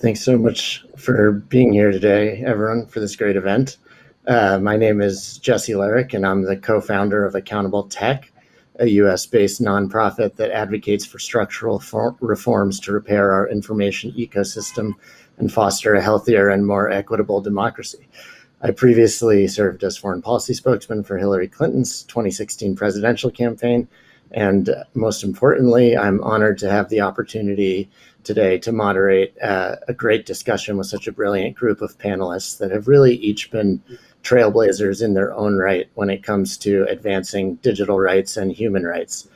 Thanks so much for being here today, everyone, for this great event. My name is Jesse Lerick, and I'm the co-founder of Accountable Tech, a US-based nonprofit that advocates for structural reforms to repair our information ecosystem and foster a healthier and more equitable democracy. I previously served as foreign policy spokesman for Hillary Clinton's 2016 presidential campaign, and most importantly, I'm honored to have the opportunity today to moderate a great discussion with such a brilliant group of panelists that have really each been trailblazers in their own right when it comes to advancing digital rights and human rights.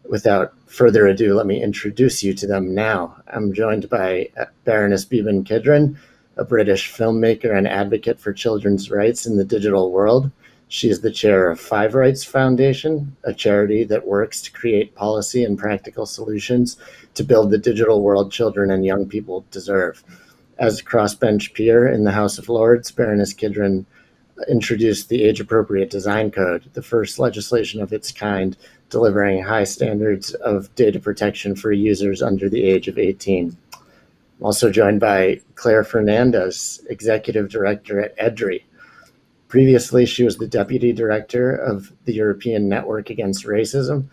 Without further ado, let me introduce you to them now. I'm joined by Baroness Beeban Kidron, a British filmmaker and advocate for children's rights in the digital world. She is the chair of Five Rights Foundation, a charity that works to create policy and practical solutions to build the digital world children and young people deserve. As a crossbench peer in the House of Lords, Baroness Kidron introduced the Age-Appropriate Design Code, the first legislation of its kind, delivering high standards of data protection for users under the age of 18. I'm also joined by Claire Fernandez, Executive Director at EDRi. Previously, she was the Deputy Director of the European Network Against Racism.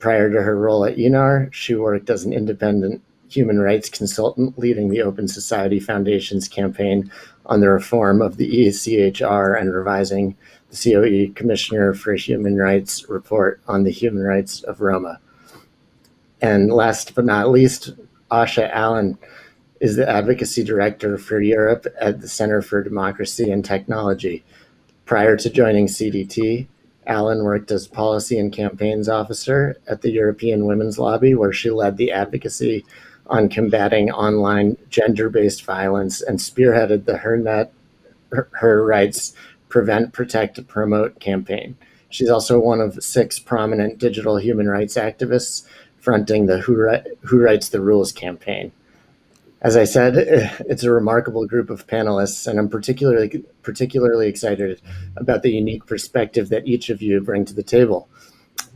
Prior to her role at ENAR, she worked as an independent human rights consultant leading the Open Society Foundation's campaign on the reform of the ECHR and revising the COE Commissioner for Human Rights report on the human rights of Roma. And last but not least, Asha Allen is the Advocacy Director for Europe at the Center for Democracy and Technology. Prior to joining CDT, Allen worked as Policy and Campaigns Officer at the European Women's Lobby, where she led the advocacy on combating online gender-based violence and spearheaded the Her Rights Prevent, Protect, Promote campaign. She's also one of 6 prominent digital human rights activists fronting the Who Writes the Rules campaign. As I said, it's a remarkable group of panelists, and I'm particularly excited about the unique perspective that each of you bring to the table.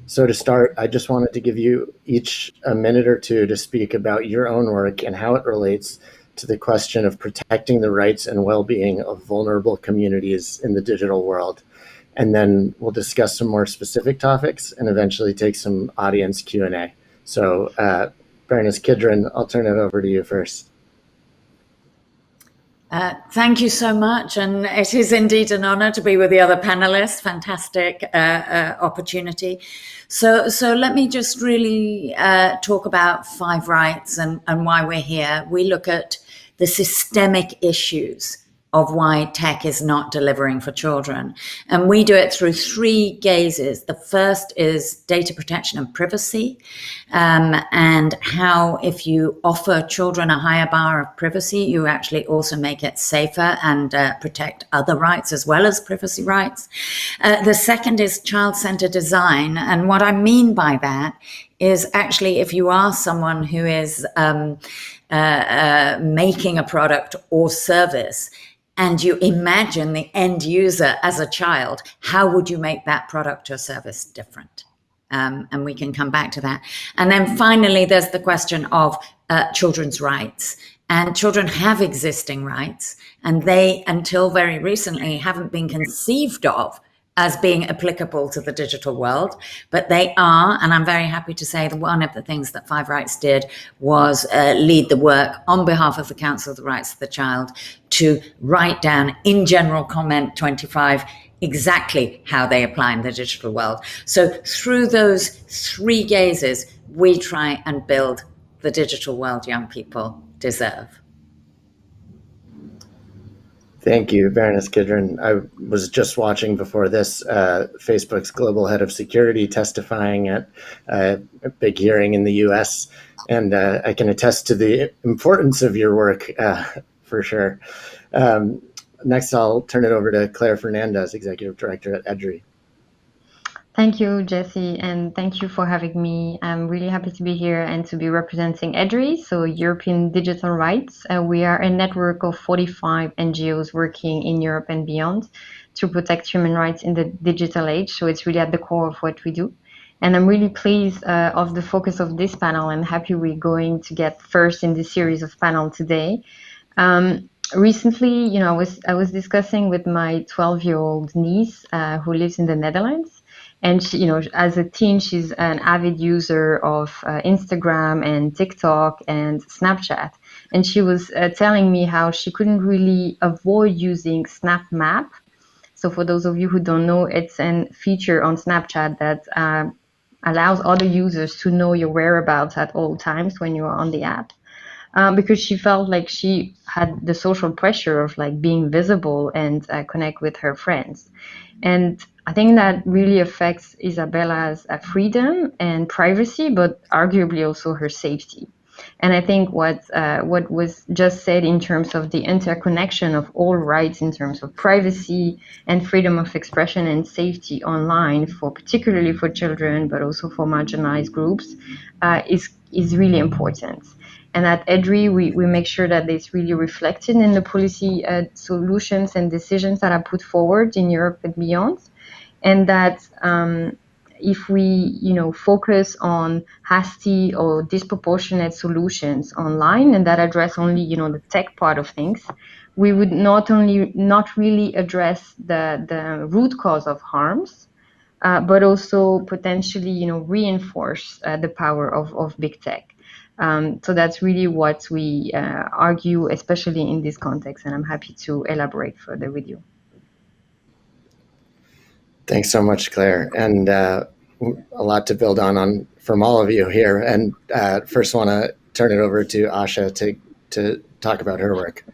So to start, I just wanted to give you each a minute or two to speak about your own work and how it relates to the question of protecting the rights and well-being of vulnerable communities in the digital world. And then we'll discuss some more specific topics and eventually take some audience Q&A. So Baroness Kidron, I'll turn it over to you first. Thank you so much, and it is indeed an honor to be with the other panelists. Fantastic opportunity. So let me just really talk about Five Rights and why we're here. We look at the systemic issues of why tech is not delivering for children. And we do it through 3 gazes. The first is data protection and privacy, and how if you offer children a higher bar of privacy, you actually also make it safer and protect other rights as well as privacy rights. The second is child-centered design. And what I mean by that is actually if you are someone who is making a product or service, and you imagine the end user as a child, how would you make that product or service different? And we can come back to that. And then finally, there's the question of children's rights. And children have existing rights, and they, until very recently, haven't been conceived of as being applicable to the digital world, but they are, and I'm very happy to say that one of the things that Five Rights did was lead the work on behalf of the Council of the Rights of the Child to write down in General Comment 25 exactly how they apply in the digital world. So through those 3 gazes, we try and build the digital world young people deserve. Thank you, Baroness Kidron. I was just watching before this Facebook's global head of security testifying at a big hearing in the US, and I can attest to the importance of your work for sure. Next, I'll turn it over to Claire Fernandez, Executive Director at EDRi. Thank you, Jesse, and thank you for having me. I'm really happy to be here and to be representing EDRi, so European Digital Rights. We are a network of 45 NGOs working in Europe and beyond to protect human rights in the digital age, so it's really at the core of what we do. And I'm really pleased of the focus of this panel and happy we're going to get first in this series of panel today. Recently, I was discussing with my 12-year-old niece who lives in the Netherlands, and she, as a teen, she's an avid user of Instagram and TikTok and Snapchat, and she was telling me how she couldn't really avoid using Snap Map. So for those of you who don't know, it's a feature on Snapchat that allows other users to know your whereabouts at all times when you are on the app. Because she felt like she had the social pressure of like being visible and connect with her friends. And I think that really affects Isabella's freedom and privacy, but arguably also her safety. And I think what was just said in terms of the interconnection of all rights in terms of privacy and freedom of expression and safety online, for particularly for children, but also for marginalized groups, is really important. And at EDRi, we make sure that it's really reflected in the policy solutions and decisions that are put forward in Europe and beyond. And that if we, focus on hasty or disproportionate solutions online and that address only, the tech part of things, we would not really address the root cause of harms, but also potentially, reinforce the power of big tech. So that's really what we argue, especially in this context, and I'm happy to elaborate further with you. Thanks so much, Claire, and a lot to build on from all of you here. And first, want to turn it over to Asha to talk about her work.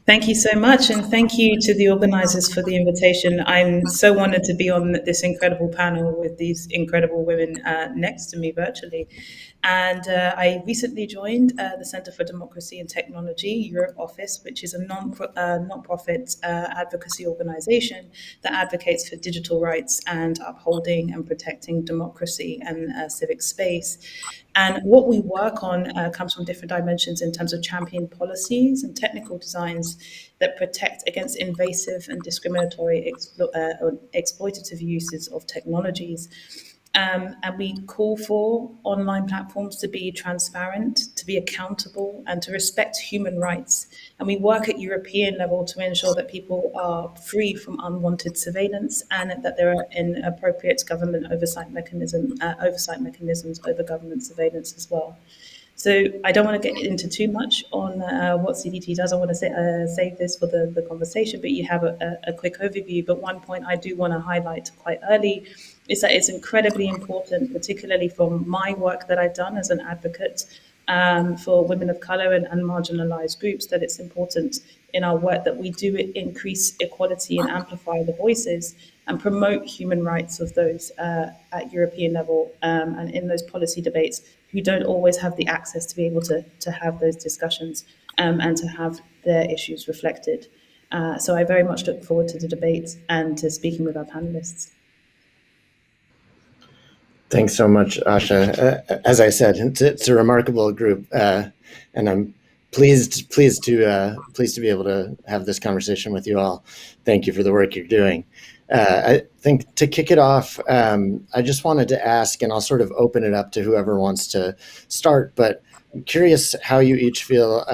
Thank you so much, and thank you to the organisers for the invitation. I'm so honoured to be on this incredible panel with these incredible women next to me virtually. And I recently joined the Centre for Democracy and Technology Europe office, which is a non-profit advocacy organisation that advocates for digital rights and upholding and protecting democracy and civic space. And what we work on comes from different dimensions in terms of championing policies and technical designs that protect against invasive and discriminatory exploitative uses of technologies. And we call for online platforms to be transparent, to be accountable, and to respect human rights. And we work at European level to ensure that people are free from unwanted surveillance and that there are appropriate government oversight mechanisms over government surveillance as well. So I don't want to get into too much on what CDT does. I want to save this for the conversation, but you have a quick overview. But one point I do want to highlight quite early is that it's incredibly important, particularly from my work that I've done as an advocate for women of colour and marginalised groups, that it's important in our work that we do increase equality and amplify the voices and promote human rights of those at European level and in those policy debates who don't always have the access to be able to have those discussions and to have their issues reflected. So I very much look forward to the debate and to speaking with our panelists. Thanks so much, Asha. As I said, it's a remarkable group, and I'm pleased to be able to have this conversation with you all. Thank you for the work you're doing. I think to kick it off, I just wanted to ask, and I'll sort of open it up to whoever wants to start, but I'm curious how you each feel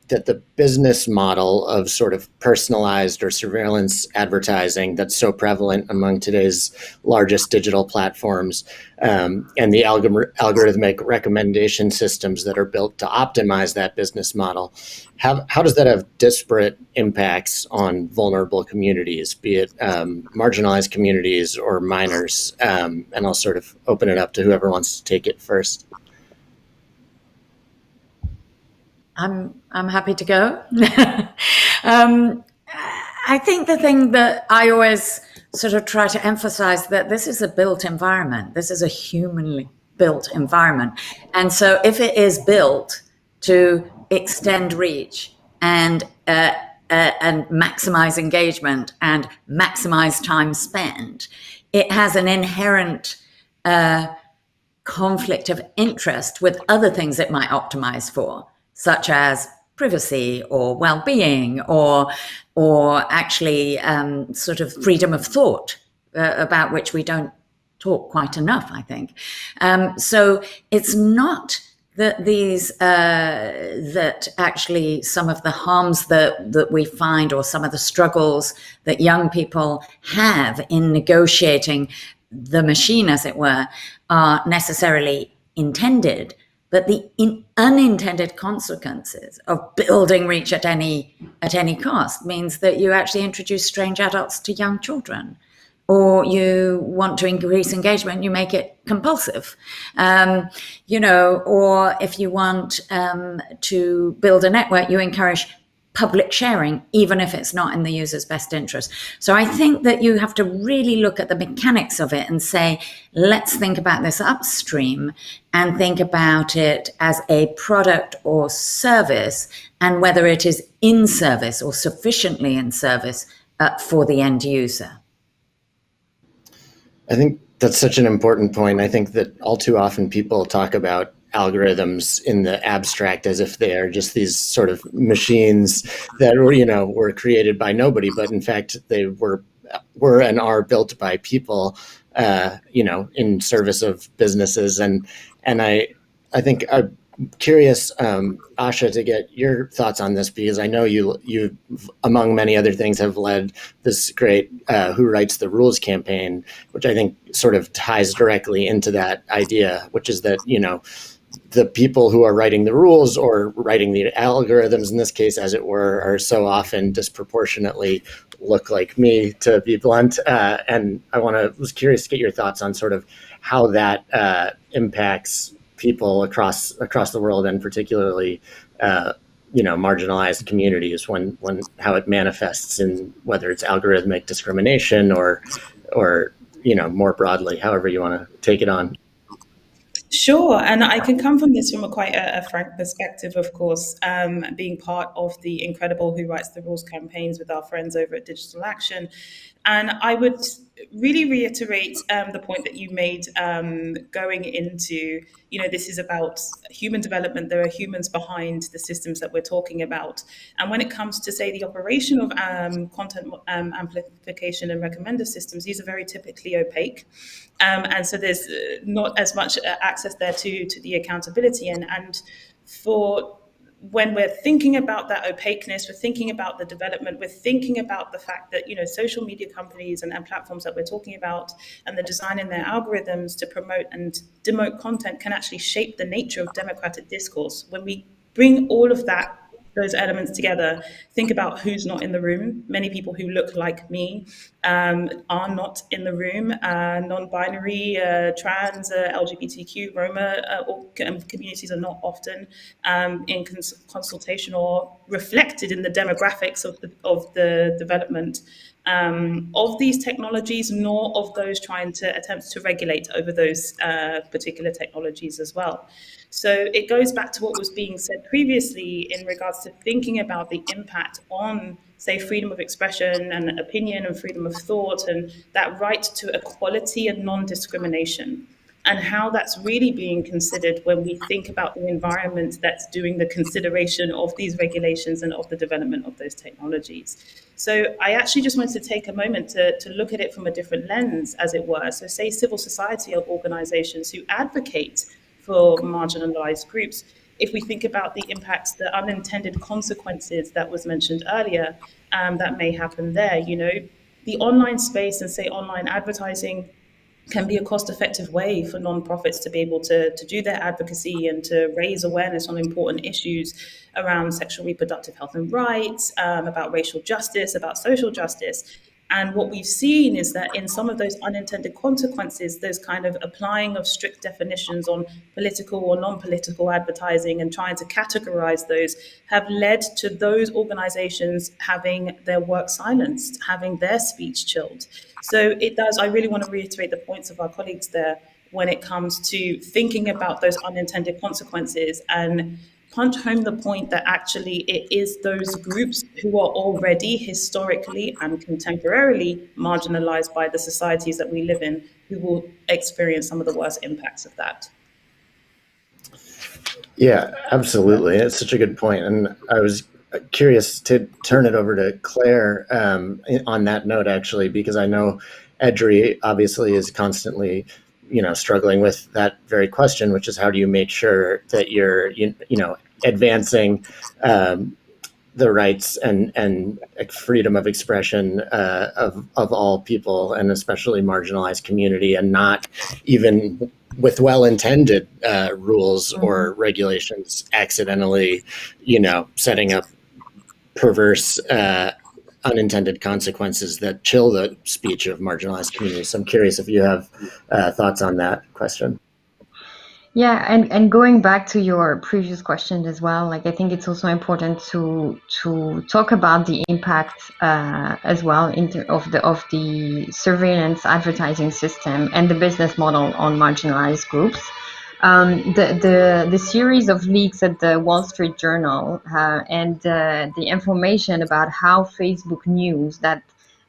that the business model of sort of personalized or surveillance advertising that's so prevalent among today's largest digital platforms and the algorithmic recommendation systems that are built to optimize that business model, how does that have disparate impacts on vulnerable communities, be it marginalized communities or minors? And I'll sort of open it up to whoever wants to take it first. I'm happy to go. I think the thing that I always sort of try to emphasize that this is a built environment. This is a humanly built environment. And so if it is built to extend reach and maximize engagement and maximize time spent, it has an inherent conflict of interest with other things it might optimize for, such as privacy or well-being or actually sort of freedom of thought, about which we don't talk quite enough, I think. So it's not that that actually some of the harms that we find, or some of the struggles that young people have in negotiating the machine, as it were, are necessarily intended, but the unintended consequences of building reach at any cost means that you actually introduce strange adults to young children, or you want to increase engagement, you make it compulsive, or if you want to build a network, you encourage public sharing, even if it's not in the user's best interest. So I think that you have to really look at the mechanics of it and say, let's think about this upstream and think about it as a product or service, and whether it is in service or sufficiently in service for the end user. I think that's such an important point. I think that all too often people talk about algorithms in the abstract as if they are just these sort of machines that were created by nobody, but in fact they were and are built by people, in service of businesses. And I think I'm curious, Asha, to get your thoughts on this, because I know you, among many other things, have led this great Who Writes the Rules campaign, which I think sort of ties directly into that idea, which is that, the people who are writing the rules or writing the algorithms, in this case, as it were, are so often disproportionately look like me, to be blunt. And I was curious to get your thoughts on sort of how that impacts people across the world, and particularly, marginalized communities, when how it manifests in whether it's algorithmic discrimination or more broadly, however you want to take it on. Sure, and I can come from this from quite a frank perspective, of course, being part of the incredible Who Writes the Rules campaigns with our friends over at Digital Action. And I would really reiterate the point that you made going into, this is about human development. There are humans behind the systems that we're talking about. And when it comes to, say, the operation of content amplification and recommender systems, these are very typically opaque. And so there's not as much access there to the accountability. And for when we're thinking about that opaqueness, we're thinking about the development, we're thinking about the fact that, social media companies and platforms that we're talking about, and the design in their algorithms to promote and demote content can actually shape the nature of democratic discourse. When we bring all of those elements together, think about who's not in the room. Many people who look like me are not in the room. Non-binary, trans, LGBTQ, Roma communities are not often in consultation or reflected in the demographics of the development of these technologies, nor of those trying to attempt to regulate over those particular technologies as well. So it goes back to what was being said previously in regards to thinking about the impact on, say, freedom of expression and opinion and freedom of thought, and that right to equality and non-discrimination, and how that's really being considered when we think about the environment that's doing the consideration of these regulations and of the development of those technologies. So I actually just wanted to take a moment to look at it from a different lens, as it were. So say civil society organizations who advocate for marginalized groups, if we think about the impacts, the unintended consequences that was mentioned earlier, that may happen there, the online space and, say, online advertising can be a cost-effective way for nonprofits to be able to do their advocacy and to raise awareness on important issues around sexual reproductive health and rights, about racial justice, about social justice. And what we've seen is that in some of those unintended consequences, there's kind of applying of strict definitions on political or non-political advertising and trying to categorize those have led to those organizations having their work silenced, having their speech chilled. So it does, I really want to reiterate the points of our colleagues there when it comes to thinking about those unintended consequences and punch home the point that actually it is those groups who are already historically and contemporarily marginalized by the societies that we live in who will experience some of the worst impacts of that. Yeah, absolutely. It's such a good point. And I was curious to turn it over to Claire on that note, actually, because I know EDRi obviously is constantly struggling with that very question, which is how do you make sure that you're advancing the rights and freedom of expression of all people, and especially marginalized community, and not even with well-intended rules or regulations accidentally, setting up perverse unintended consequences that chill the speech of marginalized communities. So I'm curious if you have thoughts on that question. Yeah, and going back to your previous question as well, like I think it's also important to talk about the impact as well of the surveillance advertising system and the business model on marginalized groups. The series of leaks at the Wall Street Journal and the information about how Facebook knew that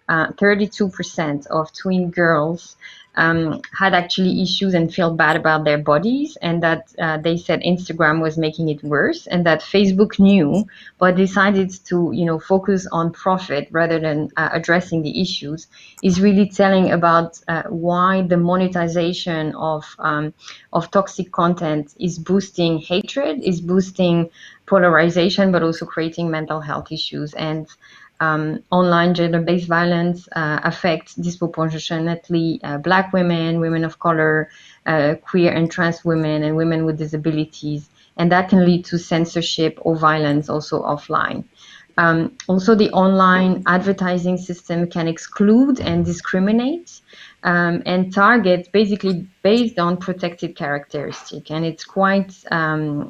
32% of twin girls had actually issues and feel bad about their bodies, and that they said Instagram was making it worse, and that Facebook knew but decided to focus on profit rather than addressing the issues, is really telling about why the monetization of toxic content is boosting hatred, is boosting polarization, but also creating mental health issues. And online gender-based violence affects disproportionately Black women, women of color, queer and trans women, and women with disabilities. And that can lead to censorship or violence also offline. Also, the online advertising system can exclude and discriminate and target basically based on protected characteristic. And it's quite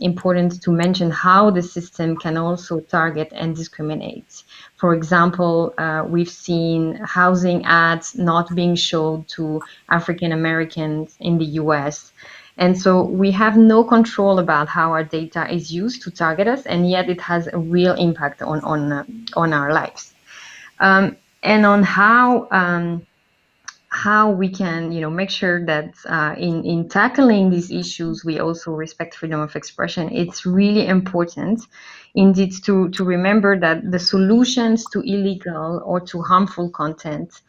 important to mention how the system can also target and discriminate. For example, we've seen housing ads not being shown to African Americans in the US. And so we have no control about how our data is used to target us, and yet it has a real impact on our lives. And on how we can make sure that in tackling these issues we also respect freedom of expression. It's really important indeed to remember that the solutions to illegal or to harmful content,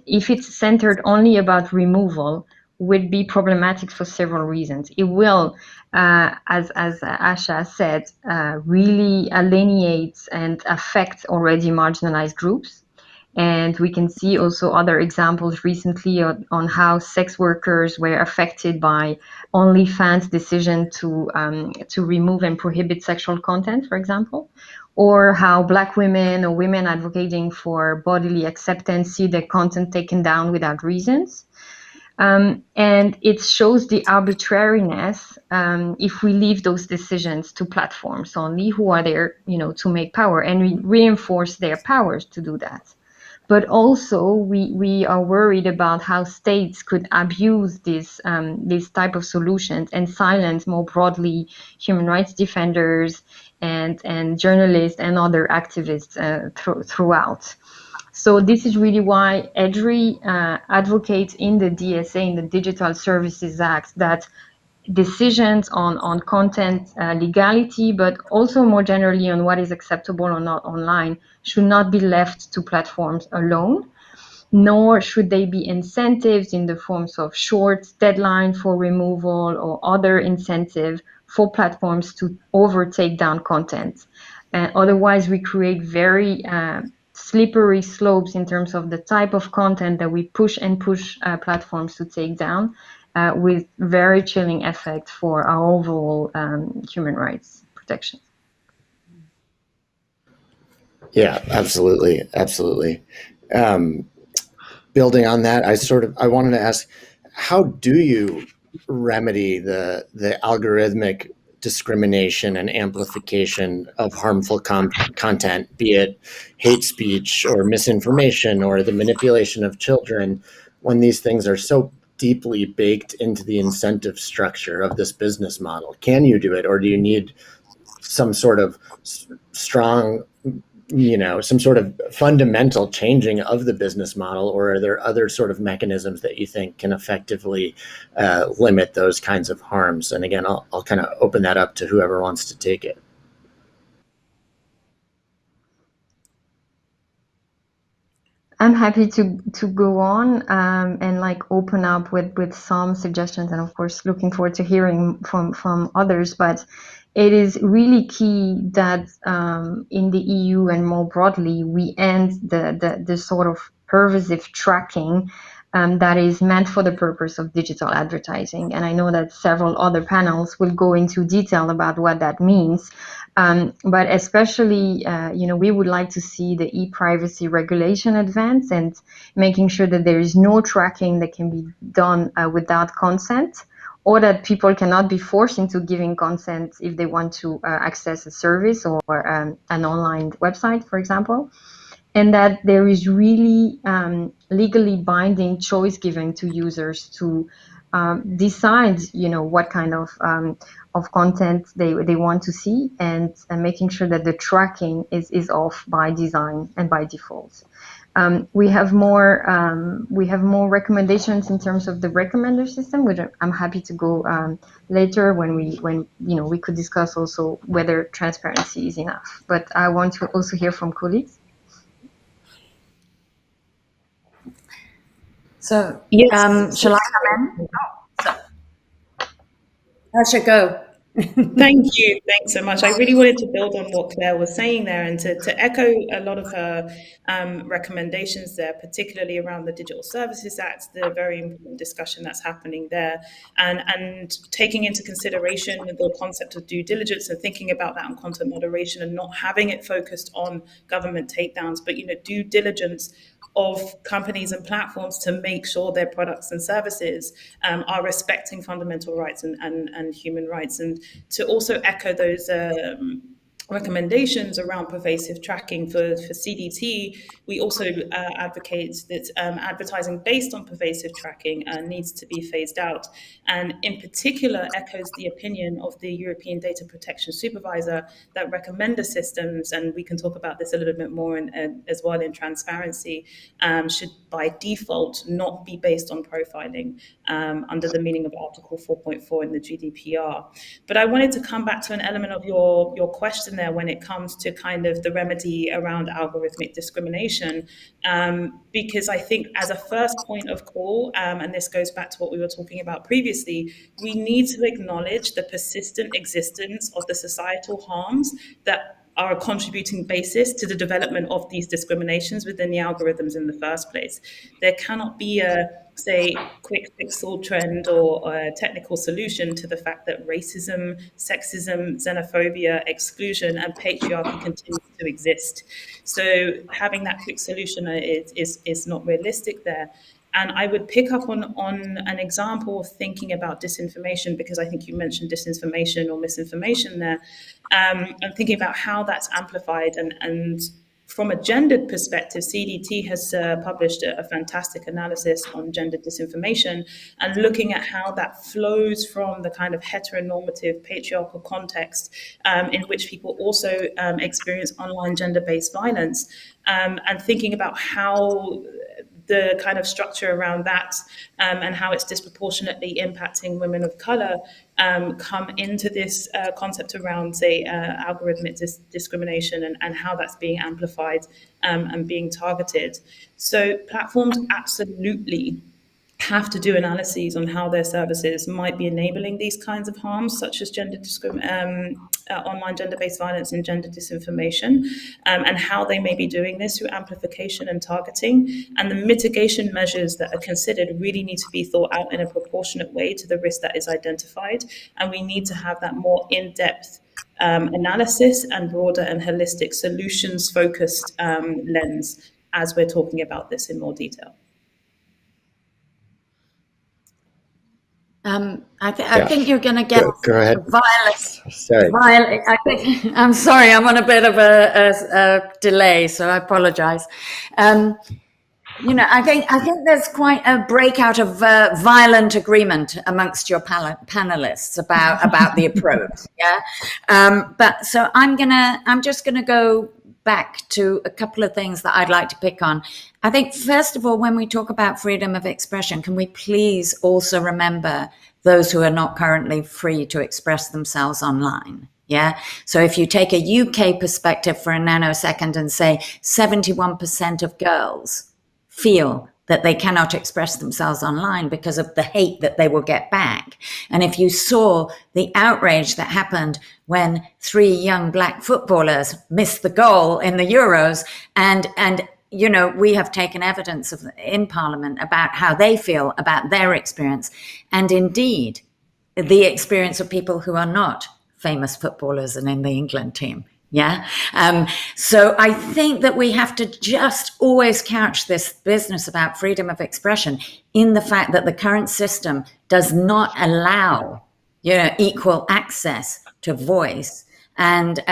if it's centered only about removal, would be problematic for several reasons. It will, as Asha said, really alienate and affect already marginalized groups. And we can see also other examples recently on how sex workers were affected by OnlyFans' decision to remove and prohibit sexual content, for example, or how Black women or women advocating for bodily acceptance see their content taken down without reasons. And it shows the arbitrariness if we leave those decisions to platforms only, who are there, to make power, and we reinforce their powers to do that. But also, we are worried about how states could abuse this type of solutions and silence more broadly human rights defenders and journalists and other activists throughout. So this is really why EDRi advocates in the DSA, in the Digital Services Act, that decisions on content legality, but also more generally on what is acceptable or not online, should not be left to platforms alone, nor should they be incentives in the forms of short deadline for removal or other incentive for platforms to overtake down content. Otherwise, we create very slippery slopes in terms of the type of content that we push platforms to take down, with very chilling effect for our overall human rights protection. Yeah, absolutely. Building on that, I wanted to ask, how do you remedy the algorithmic discrimination and amplification of harmful content, be it hate speech or misinformation or the manipulation of children, when these things are so deeply baked into the incentive structure of this business model? Can you do it, or do you need some sort of strong, some sort of fundamental changing of the business model, or are there other sort of mechanisms that you think can effectively limit those kinds of harms? And again, I'll kind of open that up to whoever wants to take it. I'm happy to go on and like open up with some suggestions, and of course looking forward to hearing from others. But it is really key that in the EU and more broadly we end the sort of pervasive tracking that is meant for the purpose of digital advertising. And I know that several other panels will go into detail about what that means. But especially, we would like to see the e-privacy regulation advance and making sure that there is no tracking that can be done without consent, or that people cannot be forced into giving consent if they want to access a service or an online website, for example. And that there is really legally binding choice given to users to decide, what kind of content they want to see, and making sure that the tracking is off by design and by default. We have more recommendations in terms of the recommender system, which I'm happy to go later when we could discuss also whether transparency is enough. But I want to also hear from colleagues. So, Yes. shall I come in? I should go. Thank you. Thanks so much. I really wanted to build on what Claire was saying there, and to echo a lot of her recommendations there, particularly around the Digital Services Act, the very important discussion that's happening there, and taking into consideration the concept of due diligence and thinking about that on content moderation and not having it focused on government takedowns, but due diligence of companies and platforms to make sure their products and services are respecting fundamental rights and human rights. And to also echo those recommendations around pervasive tracking for CDT, we also advocate that advertising based on pervasive tracking needs to be phased out, and in particular echoes the opinion of the European Data Protection Supervisor that recommender systems, and we can talk about this a little bit more as well in transparency, should by default not be based on profiling under the meaning of Article 4.4 in the GDPR. But I wanted to come back to an element of your question there when it comes to kind of the remedy around algorithmic discrimination, because I think as a first point of call, and this goes back to what we were talking about previously, we need to acknowledge the persistent existence of the societal harms that are a contributing basis to the development of these discriminations within the algorithms in the first place. There cannot be a, say, quick fix all trend or a technical solution to the fact that racism, sexism, xenophobia, exclusion, and patriarchy continue to exist. So having that quick solution is not realistic there. And I would pick up on an example of thinking about disinformation, because I think you mentioned disinformation or misinformation there, and thinking about how that's amplified. And from a gendered perspective, CDT has published a fantastic analysis on gendered disinformation and looking at how that flows from the kind of heteronormative patriarchal context in which people also experience online gender-based violence, and thinking about how the kind of structure around that and how it's disproportionately impacting women of color come into this concept around, say, algorithmic discrimination and how that's being amplified and being targeted. So platforms absolutely have to do analyses on how their services might be enabling these kinds of harms, such as online gender-based violence and gender disinformation, and how they may be doing this through amplification and targeting. And the mitigation measures that are considered really need to be thought out in a proportionate way to the risk that is identified. And we need to have that more in-depth analysis and broader and holistic solutions-focused lens as we're talking about this in more detail. I think you're going to get Go ahead. violence. Sorry. I'm sorry, I'm on a bit of a delay, so I apologize. I think there's quite a breakout of violent agreement amongst your panelists about the approach. Yeah. But so I'm just gonna go back to a couple of things that I'd like to pick on. I think, first of all, when we talk about freedom of expression, can we please also remember those who are not currently free to express themselves online? Yeah. So if you take a UK perspective for a nanosecond and say 71% of girls feel that they cannot express themselves online because of the hate that they will get back. And if you saw the outrage that happened when 3 young black footballers missed the goal in the Euros, and we have taken evidence in Parliament about how they feel about their experience, and indeed the experience of people who are not famous footballers and in the England team. So I think that we have to just always couch this business about freedom of expression in the fact that the current system does not allow, equal access to voice. And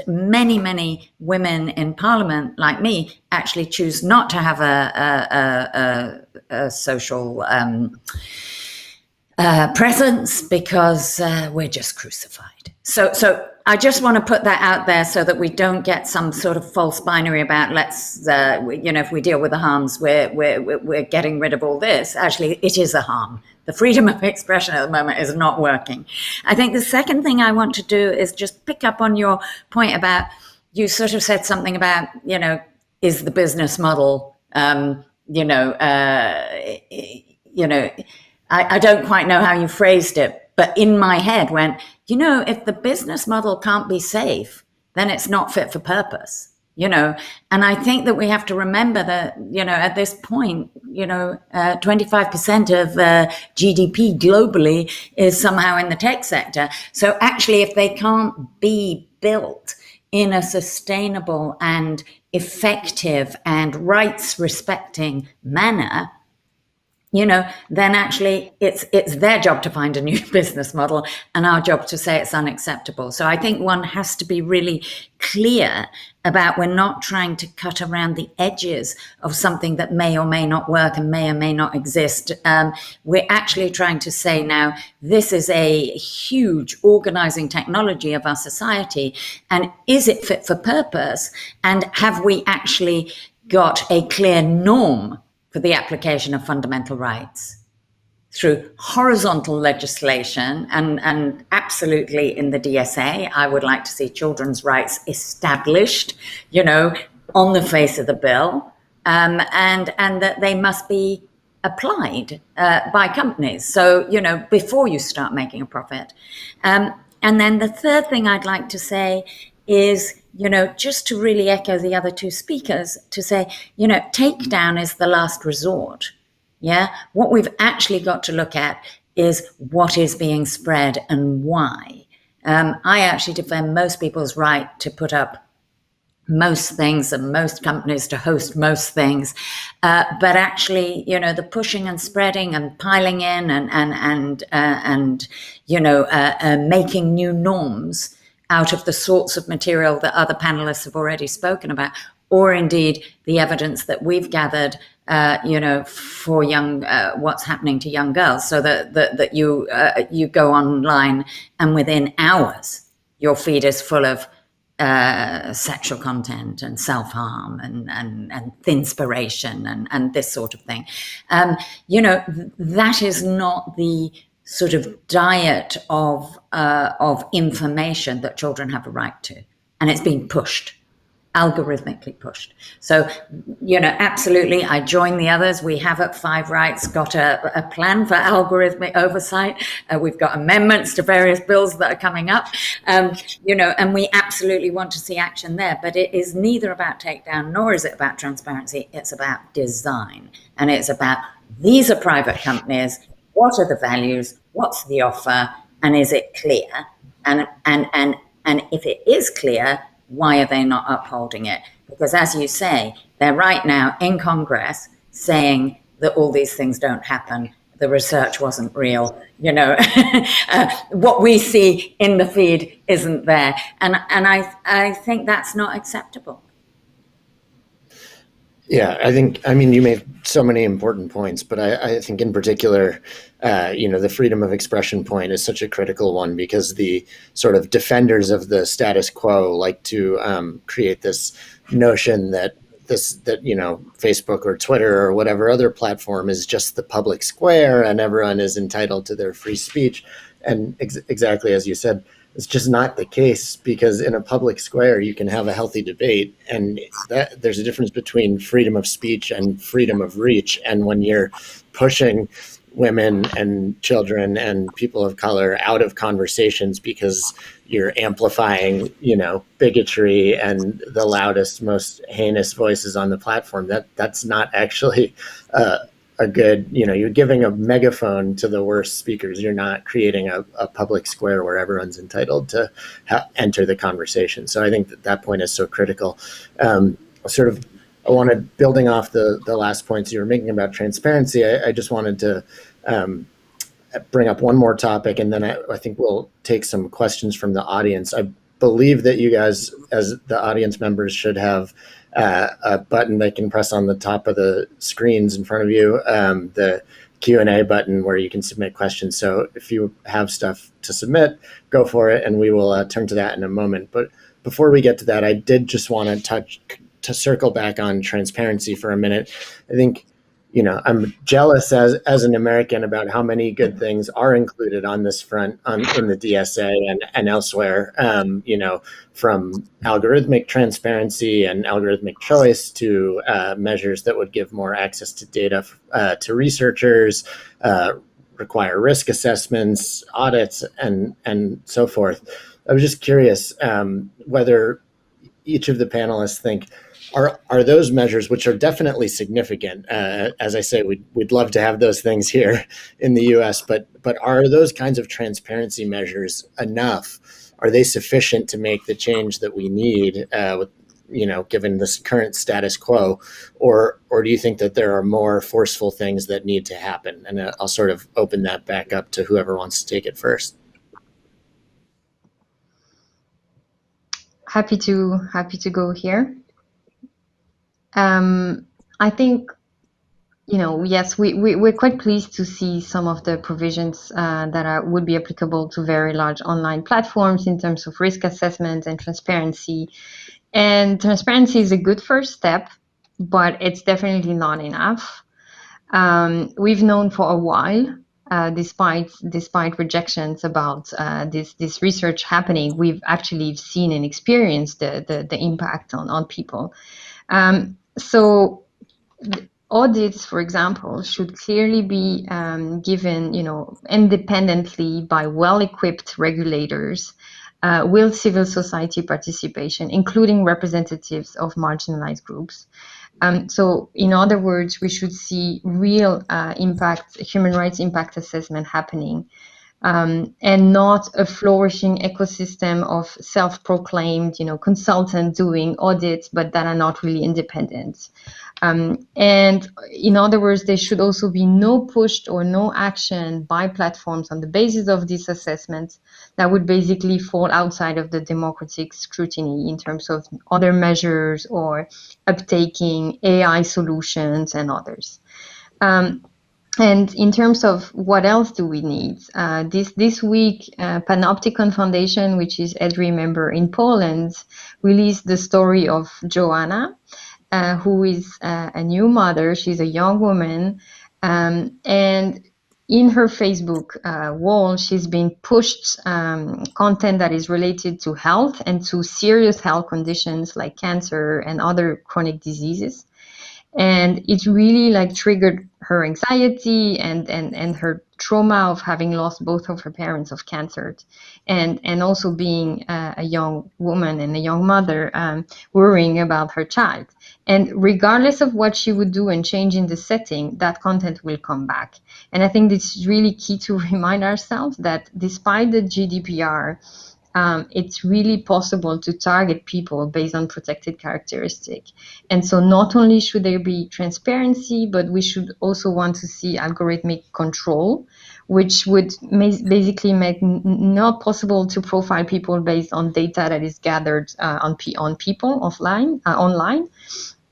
many women in Parliament, like me, actually choose not to have a social presence because we're just crucified. So I just want to put that out there so that we don't get some sort of false binary about if we deal with the harms, we're getting rid of all this. Actually, it is a harm. The freedom of expression at the moment is not working. I think the second thing I want to do is just pick up on your point about, you sort of said something about, is the business model, I don't quite know how you phrased it, but in my head went, if the business model can't be safe, then it's not fit for purpose, and I think that we have to remember that, at this point, 25% of GDP globally is somehow in the tech sector. So actually, if they can't be built in a sustainable and effective and rights respecting manner, then actually it's their job to find a new business model and our job to say it's unacceptable. So I think one has to be really clear about, we're not trying to cut around the edges of something that may or may not work and may or may not exist. We're actually trying to say now, this is a huge organizing technology of our society, and is it fit for purpose? And have we actually got a clear norm for the application of fundamental rights through horizontal legislation, and absolutely in the DSA, I would like to see children's rights established, on the face of the bill, and that they must be applied by companies. So, before you start making a profit. And then the third thing I'd like to say is, just to really echo the other two speakers, to say, takedown is the last resort. Yeah. What we've actually got to look at is what is being spread and why. I actually defend most people's right to put up most things and most companies to host most things. But actually, the pushing and spreading and piling in and making new norms out of the sorts of material that other panelists have already spoken about, or indeed the evidence that we've gathered, for young, what's happening to young girls, so that you go online and within hours your feed is full of sexual content and self-harm and thinspiration and this sort of thing. That is not the sort of diet of information that children have a right to, and it's being pushed, algorithmically pushed. So, absolutely, I join the others. We have at Five Rights got a plan for algorithmic oversight. We've got amendments to various bills that are coming up, and we absolutely want to see action there. But it is neither about takedown nor is it about transparency. It's about design, and it's about, these are private companies. What are the values? What's the offer? And is it clear? And if it is clear, why are they not upholding it? Because as you say, they're right now in Congress saying that all these things don't happen. The research wasn't real. What we see in the feed isn't there. And I think that's not acceptable. Yeah, I mean, you made so many important points, but I think in particular, the freedom of expression point is such a critical one, because the sort of defenders of the status quo like to create this notion that Facebook or Twitter or whatever other platform is just the public square and everyone is entitled to their free speech. And exactly as you said, It's just not the case, because in a public square, you can have a healthy debate, and that there's a difference between freedom of speech and freedom of reach. And when you're pushing women and children and people of color out of conversations because you're amplifying, bigotry and the loudest, most heinous voices on the platform, that's not actually a good, you're giving a megaphone to the worst speakers. You're not creating a public square where everyone's entitled to enter the conversation. So I think that point is so critical. I wanted, building off the last points you were making about transparency, I just wanted to bring up one more topic, and then I think we'll take some questions from the audience. I believe that you guys, as the audience members, should have a button they can press on the top of the screens in front of you, the Q&A button where you can submit questions. So if you have stuff to submit, go for it, and we will turn to that in a moment. But before we get to that, I did just want to circle back on transparency for a minute. I think, I'm jealous as an American about how many good things are included on this front in the DSA and elsewhere, from algorithmic transparency and algorithmic choice to measures that would give more access to data to researchers, require risk assessments, audits, and so forth. I was just curious whether each of the panelists think, are those measures, which are definitely significant, as I say, we'd love to have those things here in the US, but are those kinds of transparency measures enough? Are they sufficient to make the change that we need, given this current status quo, or do you think that there are more forceful things that need to happen? And I'll sort of open that back up to whoever wants to take it first. Happy to go here. I think, yes, we're quite pleased to see some of the provisions that would be applicable to very large online platforms in terms of risk assessment and transparency. And transparency is a good first step, but it's definitely not enough. We've known for a while, despite rejections about this research happening, we've actually seen and experienced the impact on people. So audits, for example, should clearly be given, independently by well-equipped regulators with civil society participation, including representatives of marginalized groups. So in other words, we should see real human rights impact assessment happening, and not a flourishing ecosystem of self-proclaimed, consultants doing audits, but that are not really independent. And in other words, there should also be no push or no action by platforms on the basis of these assessments that would basically fall outside of the democratic scrutiny in terms of other measures or uptaking AI solutions and others. And in terms of what else do we need, this week, Panoptykon Foundation, which is EDRi member in Poland, released the story of Joanna, who is a new mother. She's a young woman, and in her Facebook wall, she's been pushed content that is related to health and to serious health conditions like cancer and other chronic diseases. And it really triggered her anxiety and her trauma of having lost both of her parents of cancer, and also being a young woman and a young mother, worrying about her child. And regardless of what she would do and change in the setting, that content will come back. And I think this is really key to remind ourselves that despite the GDPR, it's really possible to target people based on protected characteristic. And so not only should there be transparency, but we should also want to see algorithmic control, which would basically make not possible to profile people based on data that is gathered on people online,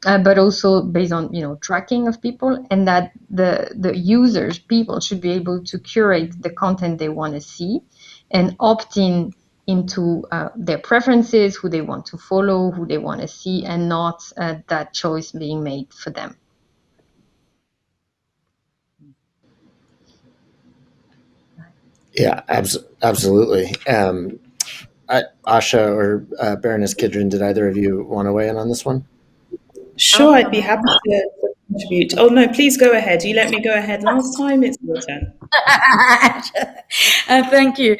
but also based on tracking of people, and that the people should be able to curate the content they want to see and opt into their preferences, who they want to follow, who they want to see, and not that choice being made for them. Yeah, absolutely. Asha or Baroness Kidron, did either of you want to weigh in on this one? Sure, I'd be happy to contribute. Oh no, please go ahead. You let me go ahead last time. It's your turn. Thank you.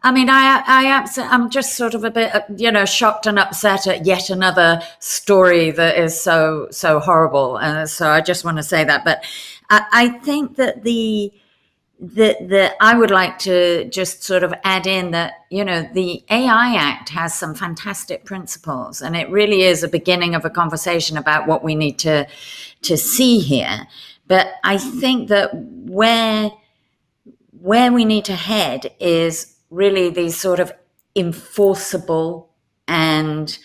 I mean, I'm just sort of a bit, shocked and upset at yet another story that is so horrible. So I just want to say that. But I think that I would like to just sort of add in that, the AI Act has some fantastic principles, and it really is a beginning of a conversation about what we need to see here. But I think that where we need to head is really these sort of enforceable and,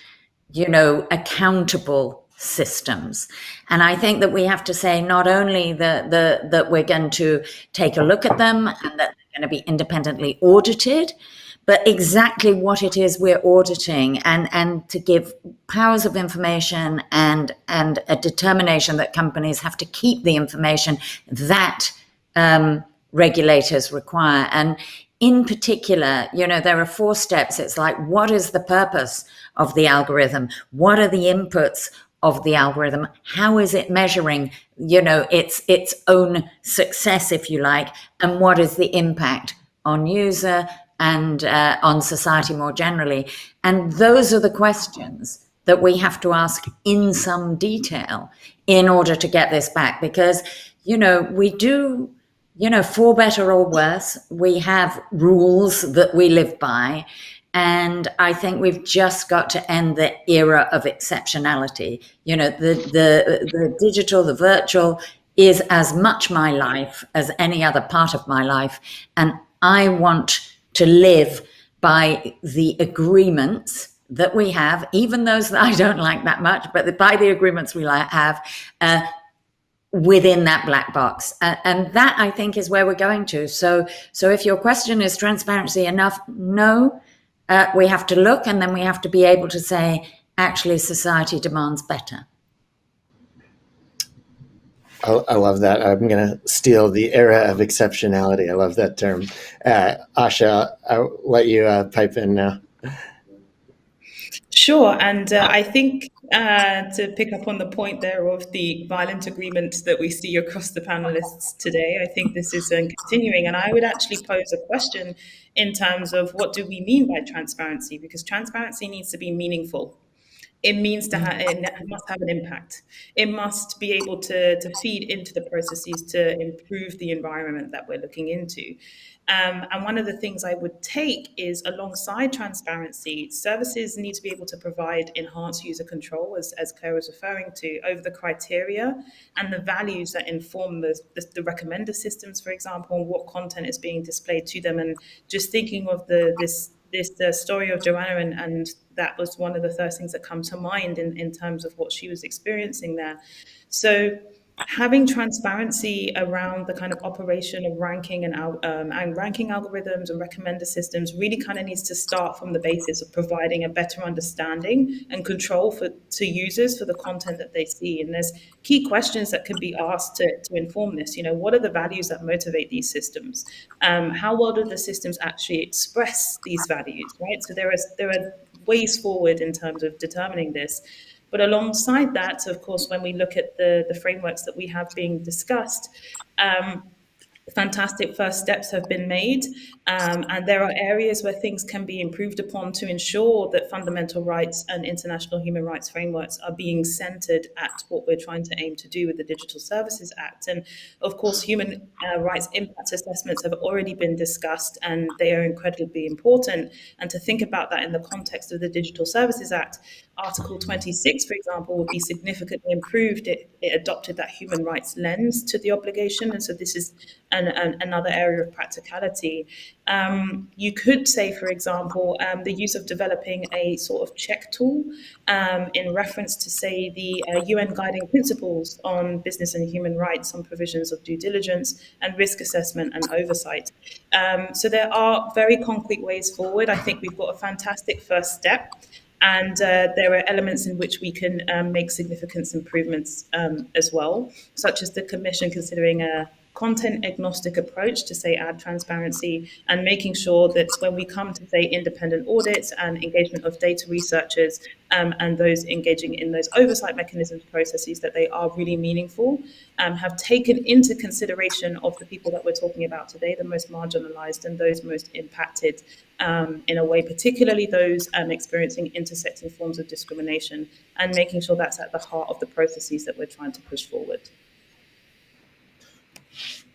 accountable systems. And I think that we have to say not only that we're going to take a look at them and that they're going to be independently audited, but exactly what it is we're auditing, and to give powers of information and a determination that companies have to keep the information that regulators require. And in particular, there are 4 steps. It's like, what is the purpose of the algorithm? What are the inputs of the algorithm? How is it measuring, its own success, if you like? And what is the impact on user and on society more generally? And those are the questions that we have to ask in some detail in order to get this back. Because, we do, for better or worse, we have rules that we live by. And I think we've just got to end the era of exceptionality. The digital, the virtual is as much my life as any other part of my life. And I want to live by the agreements that we have, even those that I don't like that much, but by the agreements we have within that black box. And that, I think, is where we're going to. So if your question is transparency enough, no. We have to look, and then we have to be able to say, actually, society demands better. I love that. I'm going to steal the era of exceptionality. I love that term. Asha, I'll let you pipe in now. Sure, and I think to pick up on the point there of the violent agreements that we see across the panelists today, I think this is continuing, and I would actually pose a question in terms of what do we mean by transparency, because transparency needs to be meaningful. It means it must have an impact. It must be able to feed into the processes to improve the environment that we're looking into. And one of the things I would take is, alongside transparency, services need to be able to provide enhanced user control, as Claire was referring to, over the criteria and the values that inform the recommender systems, for example, and what content is being displayed to them. And just thinking of this story of Joanna, and that was one of the first things that come to mind in terms of what she was experiencing there. So having transparency around the kind of operation of ranking and ranking algorithms and recommender systems really kind of needs to start from the basis of providing a better understanding and control to users for the content that they see. And there's key questions that could be asked to inform this. What are the values that motivate these systems? How well do the systems actually express these values, right? So there are ways forward in terms of determining this. But alongside that, of course, when we look at the frameworks that we have being discussed, fantastic first steps have been made, and there are areas where things can be improved upon to ensure that fundamental rights and international human rights frameworks are being centered at what we're trying to aim to do with the Digital Services Act. And of course, human rights impact assessments have already been discussed, and they are incredibly important. And to think about that in the context of the Digital Services Act, Article 26, for example, would be significantly improved. It adopted that human rights lens to the obligation. And so this is another area of practicality. You could say, for example, the use of developing a sort of check tool in reference to, say, the UN guiding principles on business and human rights, on provisions of due diligence and risk assessment and oversight. So there are very concrete ways forward. I think we've got a fantastic first step. And there are elements in which we can make significant improvements as well, such as the Commission considering a content agnostic approach to, say, ad transparency, and making sure that when we come to, say, independent audits and engagement of data researchers and those engaging in those oversight mechanisms processes, that they are really meaningful, have taken into consideration of the people that we're talking about today, the most marginalized and those most impacted in a way, particularly those experiencing intersecting forms of discrimination, and making sure that's at the heart of the processes that we're trying to push forward.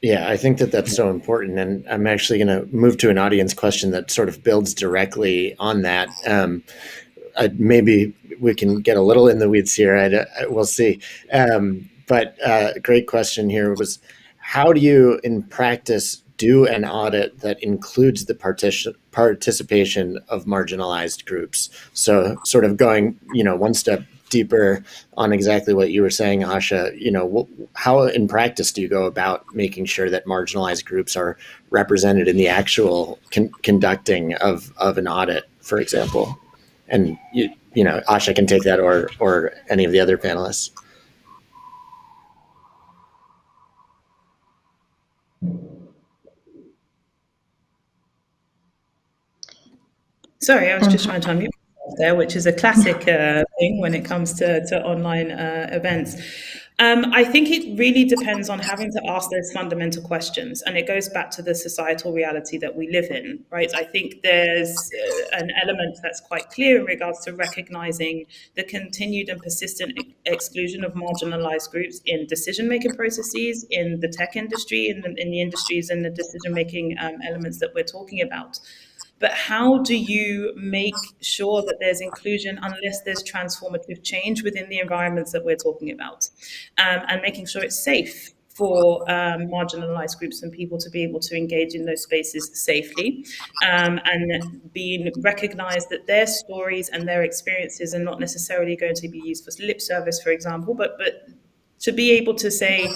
Yeah, I think that that's so important. And I'm actually going to move to an audience question that sort of builds directly on that. Maybe we can get a little in the weeds here. We'll see. But great question here was, how do you, in practice, do an audit that includes the participation of marginalized groups? So sort of going, one step deeper on exactly what you were saying, Asha, how in practice do you go about making sure that marginalized groups are represented in the actual conducting of an audit, for example? And, Asha can take that, or any of the other panelists. Sorry, I was just trying to unmute myself there, which is a classic thing when it comes to online events. I think it really depends on having to ask those fundamental questions, and it goes back to the societal reality that we live in, right? I think there's an element that's quite clear in regards to recognizing the continued and persistent exclusion of marginalized groups in decision-making processes, in the tech industry, in the industries and the decision-making elements that we're talking about. But how do you make sure that there's inclusion unless there's transformative change within the environments that we're talking about? And making sure it's safe for marginalized groups and people to be able to engage in those spaces safely, and being recognized that their stories and their experiences are not necessarily going to be used for lip service, for example, but to be able to say,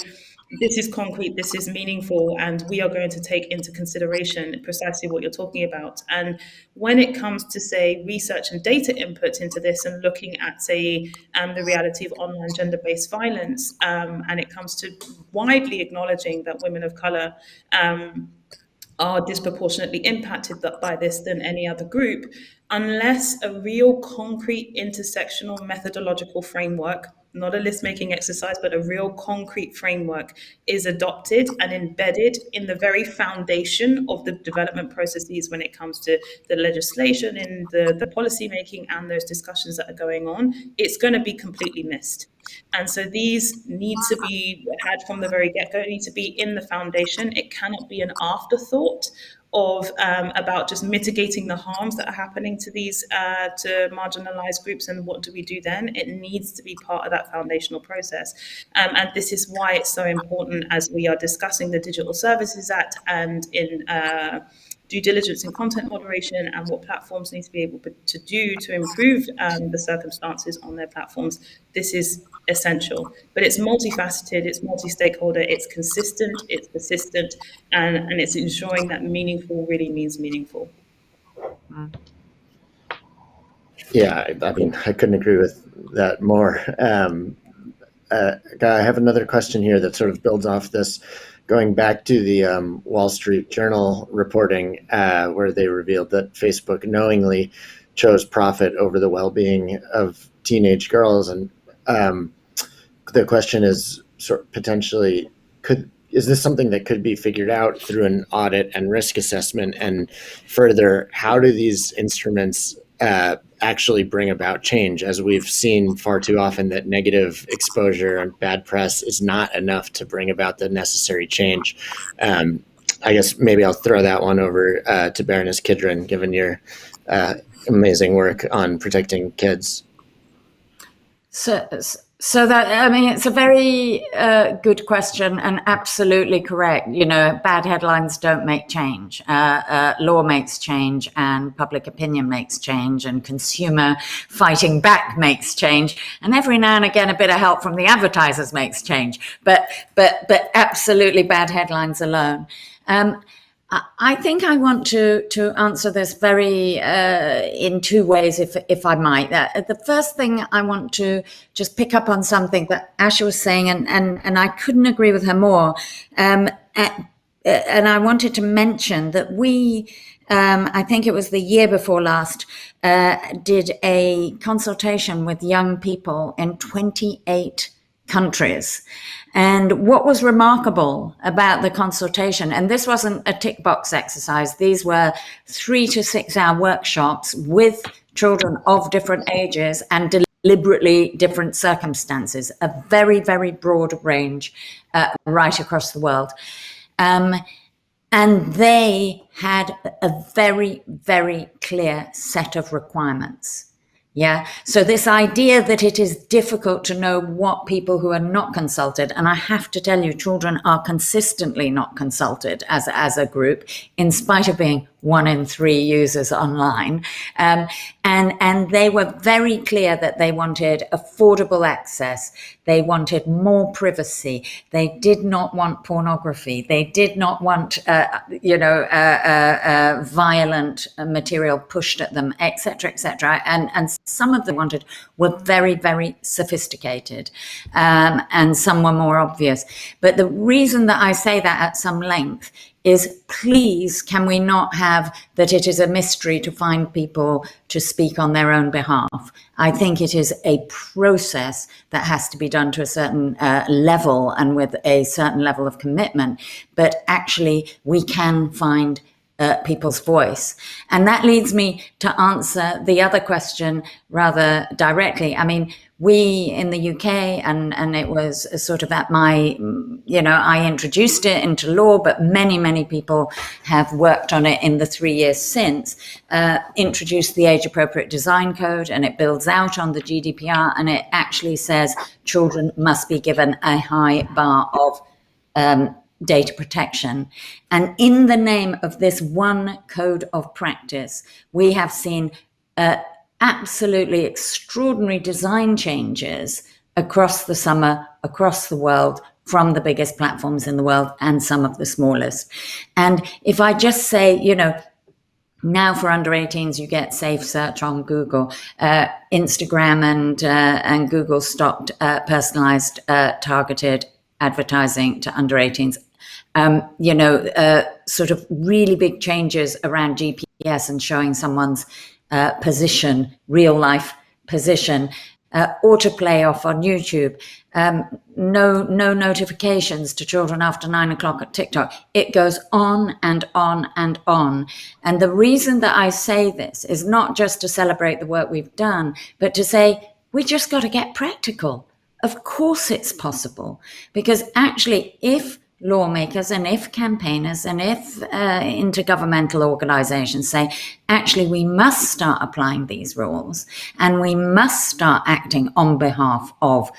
this is concrete, this is meaningful, and we are going to take into consideration precisely what you're talking about. And when it comes to, say, research and data input into this and looking at, say, the reality of online gender-based violence, and it comes to widely acknowledging that women of color are disproportionately impacted by this than any other group, unless a real concrete intersectional methodological framework, not a list-making exercise, but a real concrete framework is adopted and embedded in the very foundation of the development processes when it comes to the legislation and the policy making and those discussions that are going on, it's going to be completely missed. And so these need to be had from the very get-go, need to be in the foundation. It cannot be an afterthought of about just mitigating the harms that are happening to these to marginalized groups, and what do we do then? It needs to be part of that foundational process. And this is why it's so important as we are discussing the Digital Services Act and in due diligence in content moderation and what platforms need to be able to do to improve the circumstances on their platforms. This is essential, but it's multifaceted, it's multi-stakeholder, it's consistent, it's persistent, and it's ensuring that meaningful really means meaningful. Yeah, I mean, I couldn't agree with that more. I have another question here that sort of builds off this, going back to the Wall Street Journal reporting, where they revealed that Facebook knowingly chose profit over the well-being of teenage girls. And the question is sort of potentially, is this something that could be figured out through an audit and risk assessment? And further, how do these instruments actually bring about change? As we've seen far too often, that negative exposure and bad press is not enough to bring about the necessary change. I guess maybe I'll throw that one over to Baroness Kidron, given your amazing work on protecting kids. So that, I mean, it's a very good question and absolutely correct. You know, bad headlines don't make change. Law makes change, and public opinion makes change, and consumer fighting back makes change. And every now and again, a bit of help from the advertisers makes change. But absolutely bad headlines alone. I think I want to answer this very in two ways, if I might. The first thing, I want to just pick up on something that Asha was saying, and I couldn't agree with her more. and I wanted to mention that we, I think it was the year before last, did a consultation with young people in 28 countries. And what was remarkable about the consultation, and this wasn't a tick box exercise, these were 3 to 6 hour workshops with children of different ages and deliberately different circumstances, a very, very broad range right across the world. And they had a very, very clear set of requirements. Yeah. So this idea that it is difficult to know what people who are not consulted, and I have to tell you, children are consistently not consulted as a group, in spite of being 1 in 3 users online. And they were very clear that they wanted affordable access. They wanted more privacy. They did not want pornography. They did not want, violent material pushed at them, etc., etc. And some of them wanted were very, very sophisticated, and some were more obvious. But the reason that I say that at some length is, please, can we not have that it is a mystery to find people to speak on their own behalf? I think it is a process that has to be done to a certain level and with a certain level of commitment. But actually, we can find people's voice. And that leads me to answer the other question rather directly. I mean, we in the UK, and it was sort of at my, I introduced it into law, but many, many people have worked on it in the 3 years since, introduced the Age Appropriate Design Code, and it builds out on the GDPR, and it actually says children must be given a high bar of data protection. And in the name of this one code of practice, we have seen absolutely extraordinary design changes across the summer, across the world, from the biggest platforms in the world and some of the smallest. And if I just say, now for under 18s, you get safe search on Google. Instagram and Google stopped personalized targeted advertising to under 18s. Sort of really big changes around GPS and showing someone's position, real life position, autoplay off on YouTube, no notifications to children after 9 o'clock at TikTok. It goes on and on and on. And the reason that I say this is not just to celebrate the work we've done, but to say we just got to get practical. Of course it's possible, because actually if lawmakers and if campaigners and if intergovernmental organizations say, actually, we must start applying these rules and we must start acting on behalf of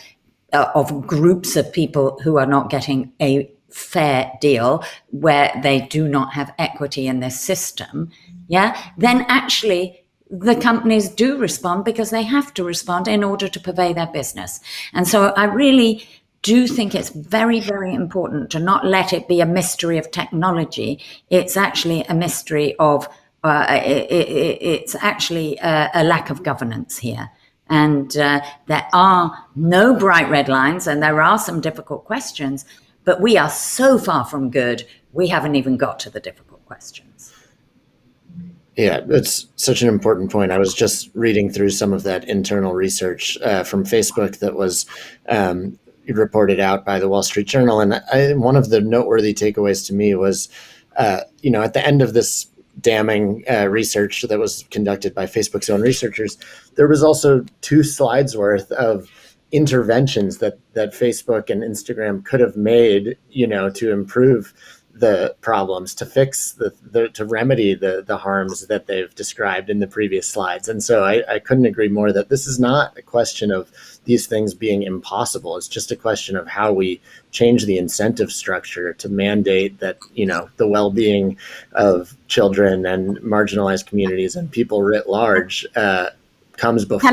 groups of people who are not getting a fair deal, where they do not have equity in this system, then actually the companies do respond, because they have to respond in order to purvey their business. And so I really do think it's very, very important to not let it be a mystery of technology. It's actually a mystery of, it's actually a lack of governance here. And there are no bright red lines, and there are some difficult questions, but we are so far from good, we haven't even got to the difficult questions. Yeah, it's such an important point. I was just reading through some of that internal research from Facebook that was reported out by the Wall Street Journal. And one of the noteworthy takeaways to me was, at the end of this damning research that was conducted by Facebook's own researchers, there was also 2 slides worth of interventions that Facebook and Instagram could have made, to improve the problems, to fix to remedy the harms that they've described in the previous slides. And so I couldn't agree more that this is not a question of these things being impossible. It's just a question of how we change the incentive structure to mandate that, the well-being of children and marginalized communities and people writ large comes before.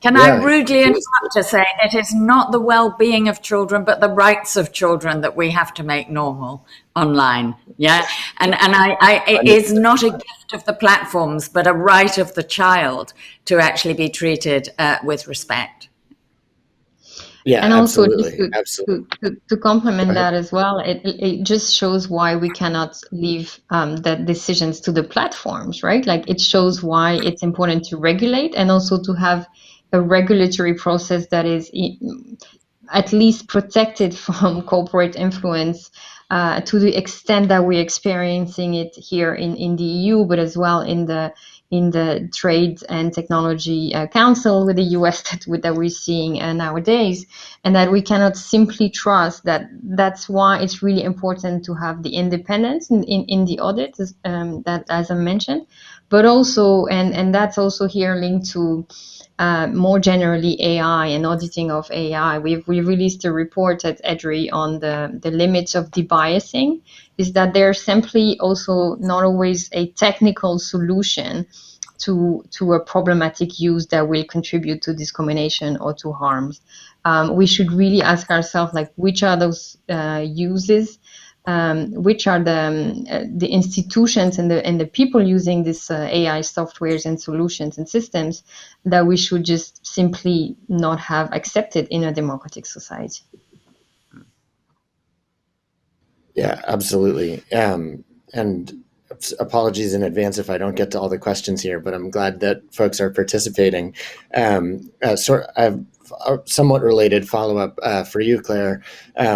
Can I rudely interrupt to say it is not the well-being of children, but the rights of children that we have to make normal online. Yeah. And it is not a gift of the platforms, but a right of the child to actually be treated with respect. Yeah, And also, just absolutely. to complement that as well, it just shows why we cannot leave the decisions to the platforms, right? Like, it shows why it's important to regulate and also to have a regulatory process that is at least protected from corporate influence to the extent that we're experiencing it here in the EU, but as well in the Trade and Technology Council with the US that we're seeing nowadays, and that we cannot simply trust that. That's why it's really important to have the independence in the audit, that, as I mentioned, but also, and that's also here linked to more generally AI and auditing of AI. We released a report at EDRi on the limits of debiasing, is that there's simply also not always a technical solution to a problematic use that will contribute to discrimination or to harms. We should really ask ourselves, like, which are those uses, which are the institutions and the people using this AI softwares and solutions and systems that we should just simply not have accepted in a democratic society. Yeah, absolutely. And apologies in advance if I don't get to all the questions here, but I'm glad that folks are participating. I have a somewhat related follow-up for you, Claire,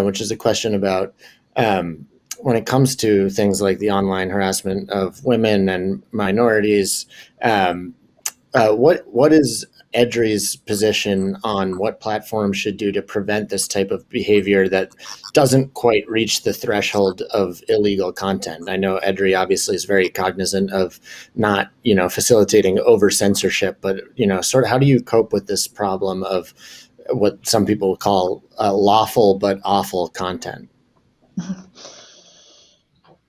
which is a question about when it comes to things like the online harassment of women and minorities, what is EDRi's position on what platforms should do to prevent this type of behavior that doesn't quite reach the threshold of illegal content? I know EDRi obviously is very cognizant of not, facilitating over censorship, but, sort of how do you cope with this problem of what some people call lawful but awful content?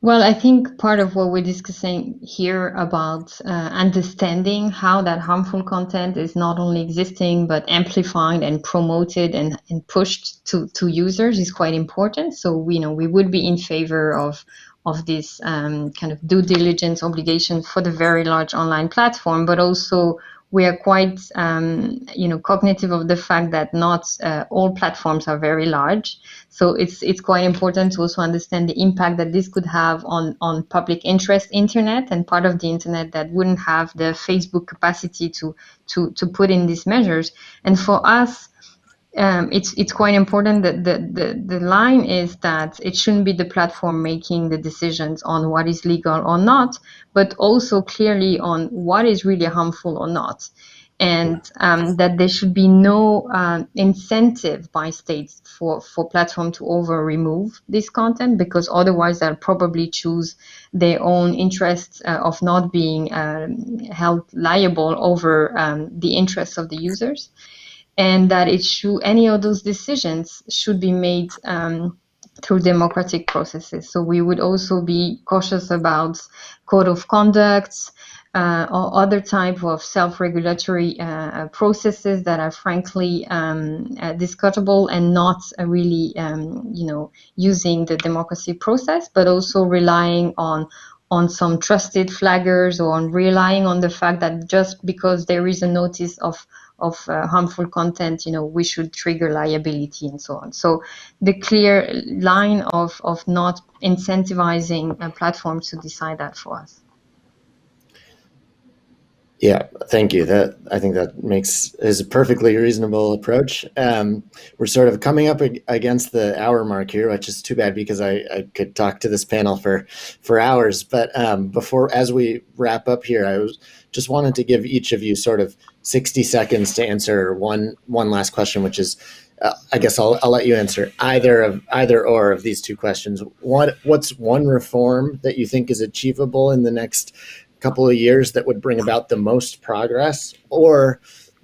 Well, I think part of what we're discussing here about understanding how that harmful content is not only existing, but amplified and promoted and pushed to users is quite important. So, we would be in favor of this kind of due diligence obligation for the very large online platform, but also we are quite, cognitive of the fact that not all platforms are very large. So it's quite important to also understand the impact that this could have on public interest internet and part of the internet that wouldn't have the Facebook capacity to put in these measures. And for us, it's quite important that the line is that it shouldn't be the platform making the decisions on what is legal or not, but also clearly on what is really harmful or not. And that there should be no incentive by states for platform to remove this content, because otherwise they'll probably choose their own interests of not being held liable over the interests of the users. And that any of those decisions should be made through democratic processes. So we would also be cautious about code of conduct or other type of self-regulatory processes that are frankly discutable and not really, using the democracy process, but also relying on some trusted flaggers, or on relying on the fact that just because there is a notice of harmful content, we should trigger liability and so on. So the clear line of not incentivizing platforms to decide that for us. Yeah, thank you. I think that is a perfectly reasonable approach. We're sort of coming up against the hour mark here, which is too bad because I could talk to this panel for hours. But as we wrap up here, I just wanted to give each of you sort of 60 seconds to answer one last question, which is, I guess I'll let you answer either or of these two questions. What's one reform that you think is achievable in the next couple of years that would bring about the most progress? Or,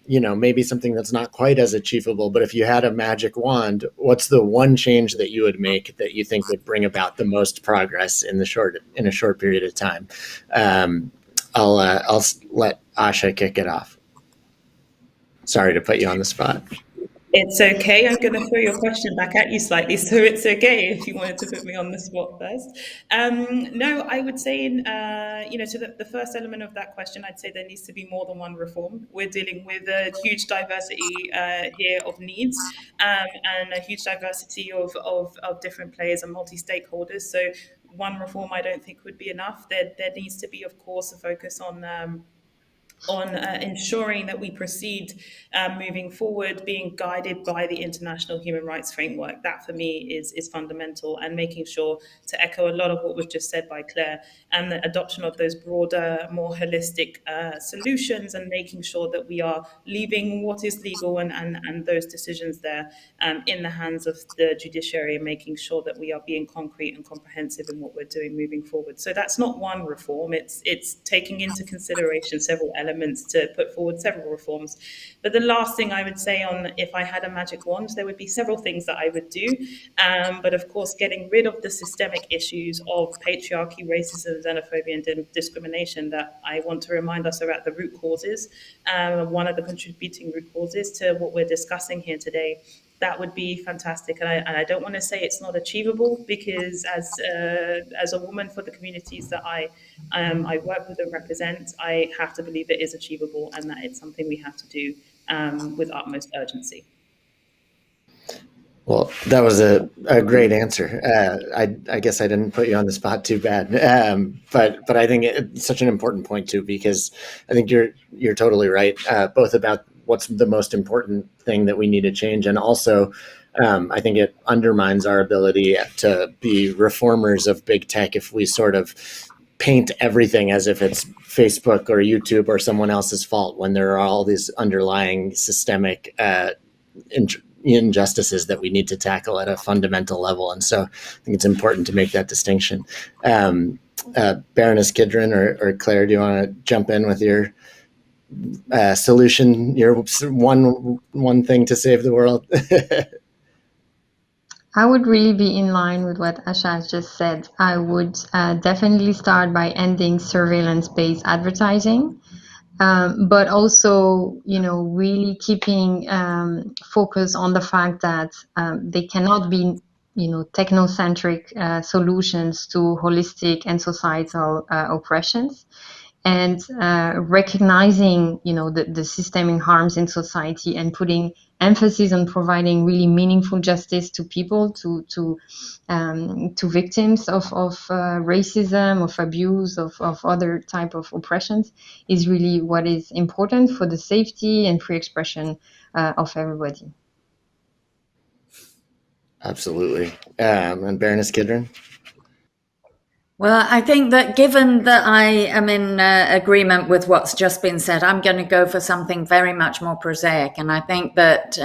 maybe something that's not quite as achievable, but if you had a magic wand, what's the one change that you would make that you think would bring about the most progress in a short period of time? I'll let Asha kick it off. Sorry to put you on the spot. It's okay. I'm going to throw your question back at you slightly, so it's okay if you wanted to put me on the spot first. No, I would say, to the first element of that question, I'd say there needs to be more than one reform. We're dealing with a huge diversity here of needs, and a huge diversity of different players and multi-stakeholders. So one reform I don't think would be enough. There needs to be, of course, a focus on ensuring that we proceed moving forward, being guided by the international human rights framework. That for me is fundamental, and making sure, to echo a lot of what was just said by Claire, and the adoption of those broader, more holistic solutions, and making sure that we are leaving what is legal and those decisions there in the hands of the judiciary, and making sure that we are being concrete and comprehensive in what we're doing moving forward. So that's not one reform. It's taking into consideration several elements to put forward several reforms. But the last thing I would say, on if I had a magic wand, there would be several things that I would do. But of course, getting rid of the systemic issues of patriarchy, racism, xenophobia, and discrimination that I want to remind us are at the root causes, one of the contributing root causes to what we're discussing here today. That would be fantastic. And I don't want to say it's not achievable, because as a woman for the communities that I work with and represent, I have to believe it is achievable, and that it's something we have to do with utmost urgency. Well, that was a great answer. I guess I didn't put you on the spot too bad, but I think it's such an important point too, because I think you're totally right, both about what's the most important thing that we need to change, and also I think it undermines our ability to be reformers of big tech if we sort of paint everything as if it's Facebook or YouTube or someone else's fault, when there are all these underlying systemic injustices that we need to tackle at a fundamental level. And so I think it's important to make that distinction. Baroness Kidron or Claire, do you want to jump in with your solution, your one thing to save the world? I would really be in line with what Asha has just said. I would definitely start by ending surveillance-based advertising, but also, really keeping focus on the fact that they cannot be, technocentric solutions to holistic and societal oppressions. And recognizing, the systemic harms in society, and putting emphasis on providing really meaningful justice to people, to victims of racism, of abuse, of other type of oppressions, is really what is important for the safety and free expression of everybody. Absolutely. And Baroness Kidron? Well, I think that given that I am in agreement with what's just been said, I'm going to go for something very much more prosaic. And I think that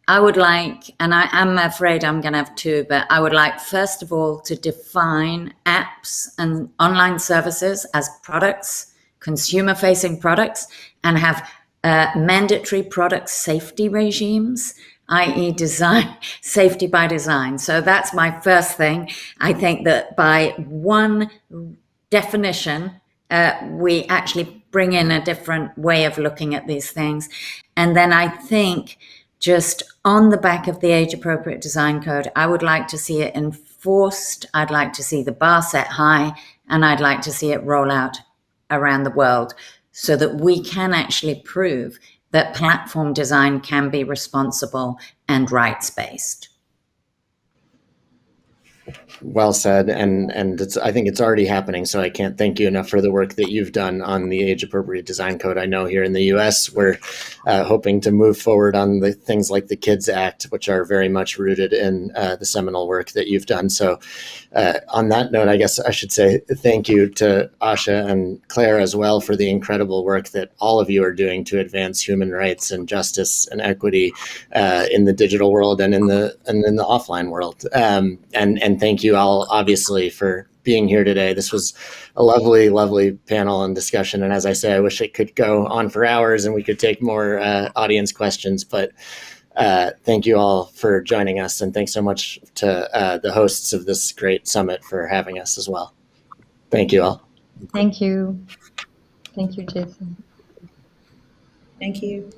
I would like, and I am afraid I'm going to have two, but I would like, first of all, to define apps and online services as products, consumer-facing products, and have mandatory product safety regimes, i.e. design safety by design. So that's my first thing. I think that by one definition, we actually bring in a different way of looking at these things. And then I think just on the back of the age-appropriate design code, I would like to see it enforced. I'd like to see the bar set high, and I'd like to see it roll out around the world so that we can actually prove that platform design can be responsible and rights-based. Well said, and I think it's already happening, so I can't thank you enough for the work that you've done on the age-appropriate design code. I know here in the U.S. we're hoping to move forward on the things like the KIDS Act, which are very much rooted in the seminal work that you've done. So on that note, I guess I should say thank you to Asha and Claire as well for the incredible work that all of you are doing to advance human rights and justice and equity in the digital world and in the offline world. And thank you all, obviously, for being here today. This was a lovely, lovely panel and discussion. And as I say, I wish it could go on for hours and we could take more audience questions. But thank you all for joining us. And thanks so much to the hosts of this great summit for having us as well. Thank you all. Thank you. Thank you, Jason. Thank you.